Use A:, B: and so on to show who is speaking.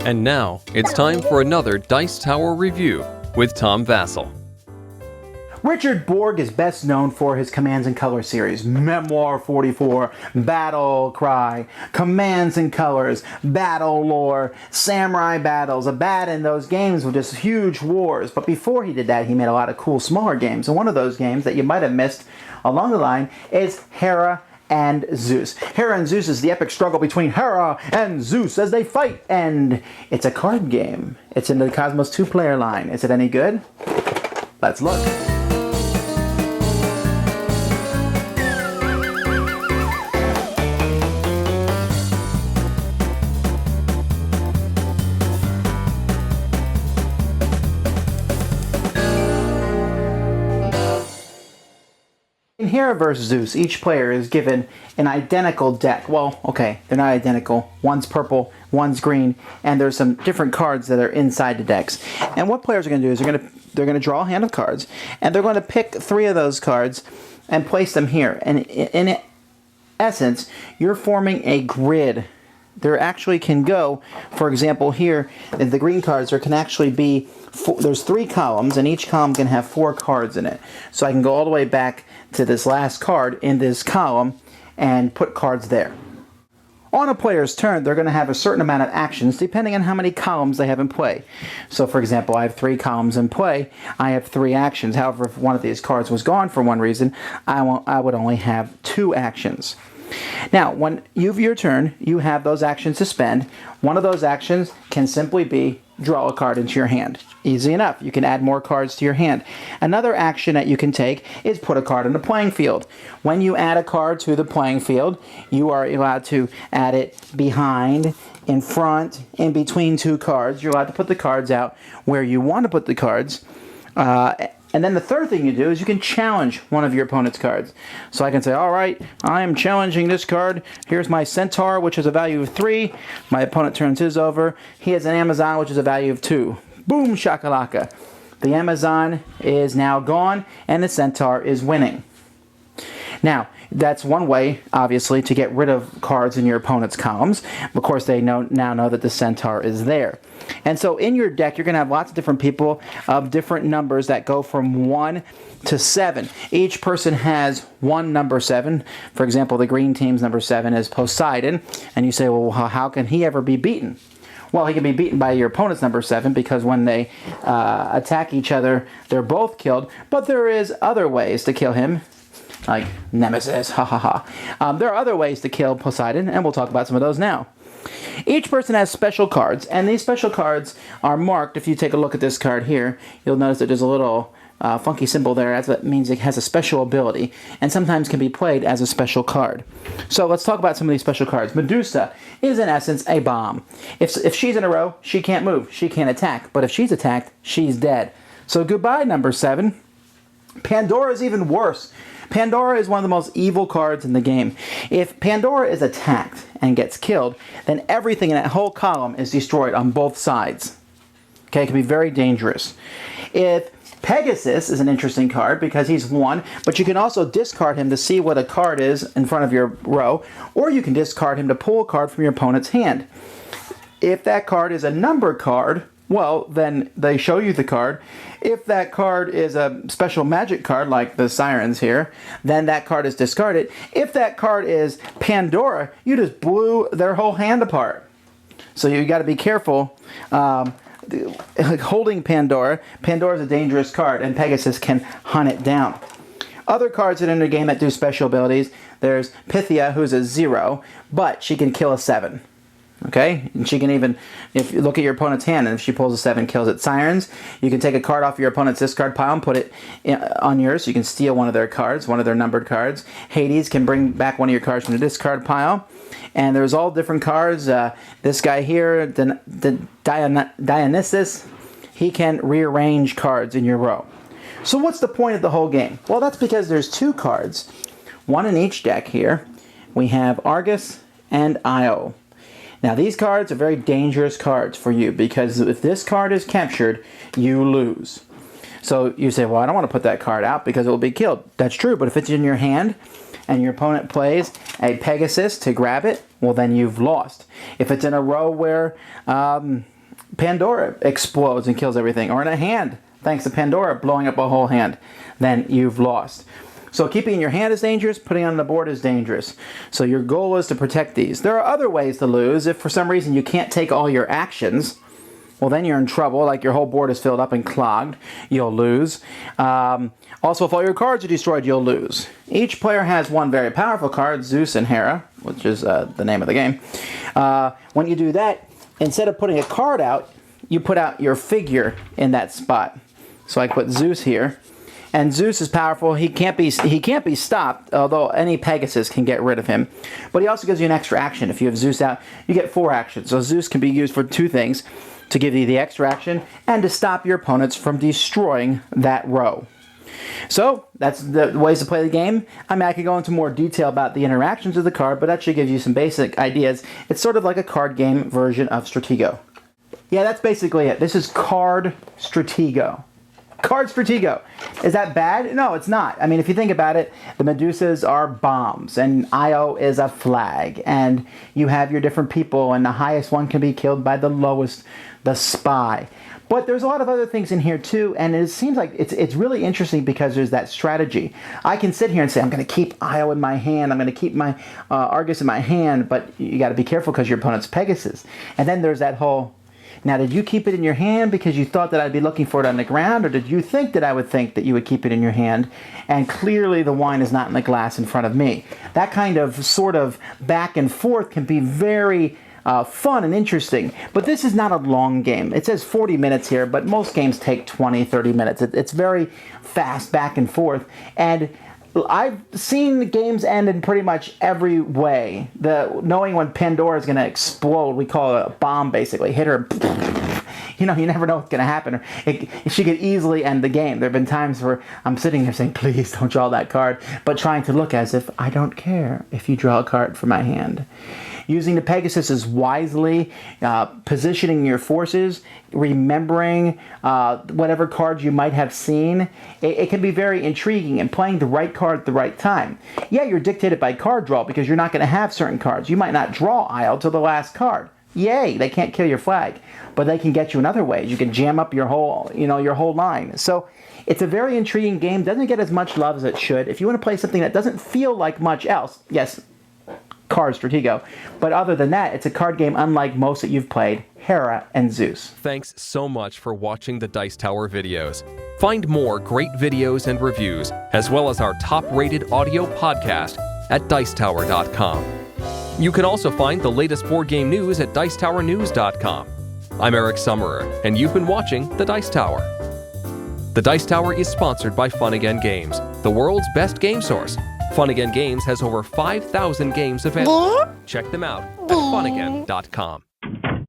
A: And now, it's time for another Dice Tower review with Tom Vasel.
B: Richard Borg is best known for his Commands and Colors series, Memoir 44, Battle Cry, Commands and Colors, Battle Lore, Samurai Battles, in those games with just huge wars. But before he did that, he made a lot of cool smaller games. And one of those games that you might have missed along the line is Hera and Zeus. Hera and Zeus is the epic struggle between Hera and Zeus as they fight, and it's a card game. It's in the Cosmos 2-player line. Is it any good? Let's look. In Hera vs. Zeus, each player is given an identical deck. Well, okay, they're not identical. One's purple, one's green, and there's some different cards that are inside the decks. And what players are going to do is they're going to draw a hand of cards, and they're going to pick 3 of those cards and place them here. And in essence, you're forming a grid. There actually can go, for example, here, the green cards, there can actually be, there's 3 columns, and each column can have 4 cards in it. So I can go all the way back to this last card in this column and put cards there. On a player's turn, they're going to have a certain amount of actions depending on how many columns they have in play. So, for example, I have 3 columns in play. I have 3 actions. However, if one of these cards was gone for one reason, I would only have 2 actions. Now, when you have your turn, you have those actions to spend. One of those actions can simply be draw a card into your hand. Easy enough. You can add more cards to your hand. Another action that you can take is put a card on the playing field. When you add a card to the playing field, you are allowed to add it behind, in front, in between 2 cards. You're allowed to put the cards out where you want to put the cards. And then the third thing you do is you can challenge one of your opponent's cards. So I can say, all right, I am challenging this card. Here's my Centaur, which is a value of 3. My opponent turns his over. He has an Amazon, which is a value of 2. Boom, shakalaka. The Amazon is now gone, and the Centaur is winning. Now, that's one way, obviously, to get rid of cards in your opponent's columns. Of course, they now know that the Centaur is there. And so in your deck, you're going to have lots of different people of different numbers that go from 1 to 7. Each person has one number 7. For example, the green team's number 7 is Poseidon. And you say, well, how can he ever be beaten? Well, he can be beaten by your opponent's number 7 because when they attack each other, they're both killed. But there is other ways to kill him. Like Nemesis, ha ha ha. There are other ways to kill Poseidon, and we'll talk about some of those now. Each person has special cards, and these special cards are marked. If you take a look at this card here, you'll notice that there's a little funky symbol there. That means it has a special ability, and sometimes can be played as a special card. So let's talk about some of these special cards. Medusa is, in essence, a bomb. If she's in a row, she can't move. She can't attack. But if she's attacked, she's dead. So goodbye, number 7. Pandora is even worse. Pandora is one of the most evil cards in the game. If Pandora is attacked and gets killed, then everything in that whole column is destroyed on both sides. Okay, it can be very dangerous. If Pegasus is an interesting card because he's 1, but you can also discard him to see what a card is in front of your row, or you can discard him to pull a card from your opponent's hand. If that card is a number card, well, then they show you the card. If that card is a special magic card, like the Sirens here, then that card is discarded. If that card is Pandora, you just blew their whole hand apart. So you got to be careful holding Pandora. Pandora is a dangerous card, and Pegasus can hunt it down. Other cards that are in the game that do special abilities, there's Pythia, who's a 0, but she can kill a 7. Okay, and she can even, if you look at your opponent's hand, and if she pulls a 7, kills it. Sirens, you can take a card off your opponent's discard pile and put it on yours, so you can steal one of their cards, one of their numbered cards. Hades can bring back one of your cards from the discard pile. And there's all different cards. This guy here, the Dionysus, he can rearrange cards in your row. So what's the point of the whole game? Well, that's because there's 2 cards, one in each deck here. We have Argus and Io. Now, these cards are very dangerous cards for you because if this card is captured, you lose. So you say, well, I don't want to put that card out because it will be killed. That's true, but if it's in your hand and your opponent plays a Pegasus to grab it, well, then you've lost. If it's in a row where Pandora explodes and kills everything, or in a hand, thanks to Pandora blowing up a whole hand, then you've lost. So keeping in your hand is dangerous, putting on the board is dangerous. So your goal is to protect these. There are other ways to lose. If for some reason you can't take all your actions, well, then you're in trouble, like your whole board is filled up and clogged, you'll lose. Also, if all your cards are destroyed, you'll lose. Each player has one very powerful card, Zeus and Hera, which is the name of the game. When you do that, instead of putting a card out, you put out your figure in that spot. So I put Zeus here. And Zeus is powerful. He can't be stopped, although any Pegasus can get rid of him. But he also gives you an extra action. If you have Zeus out, you get 4 actions. So Zeus can be used for 2 things, to give you the extra action and to stop your opponents from destroying that row. So that's the ways to play the game. I mean, I could go into more detail about the interactions of the card, but that should give you some basic ideas. It's sort of like a card game version of Stratego. Yeah, that's basically it. This is Card Stratego. Card Stratego. Is that bad? No, it's not. I mean, if you think about it, the Medusas are bombs, and Io is a flag, and you have your different people, and the highest one can be killed by the lowest, the spy. But there's a lot of other things in here too, and it seems like it's really interesting because there's that strategy. I can sit here and say, I'm going to keep Io in my hand, I'm going to keep my Argus in my hand, but you got to be careful because your opponent's Pegasus. And then there's that whole, now did you keep it in your hand because you thought that I'd be looking for it on the ground, or did you think that I would think that you would keep it in your hand? And clearly the wine is not in the glass in front of me. That kind of sort of back and forth can be very fun and interesting, but this is not a long game. It says 40 minutes here, but most games take 20, 30 minutes. It's very fast back and forth, and I've seen the games end in pretty much every way. Knowing when Pandora is going to explode, we call it a bomb basically, hit her, you know, you never know what's going to happen. She could easily end the game. There have been times where I'm sitting there saying, please don't draw that card, but trying to look as if I don't care if you draw a card from my hand. Using the Pegasus wisely, positioning your forces, remembering whatever cards you might have seen. It can be very intriguing, and playing the right card at the right time. Yeah, you're dictated by card draw because you're not going to have certain cards. You might not draw Isle till the last card. Yay, they can't kill your flag, but they can get you in other ways. You can jam up your whole line. So it's a very intriguing game. Doesn't get as much love as it should. If you want to play something that doesn't feel like much else, yes, Card Stratego. But other than that, it's a card game unlike most that you've played, Hera and Zeus.
A: Thanks so much for watching the Dice Tower videos. Find more great videos and reviews, as well as our top-rated audio podcast at Dicetower.com. You can also find the latest board game news at Dicetowernews.com. I'm Eric Summerer, and you've been watching The Dice Tower. The Dice Tower is sponsored by Fun Again Games, the world's best game source. Fun Again Games has over 5,000 games available. Check them out at funagain.com.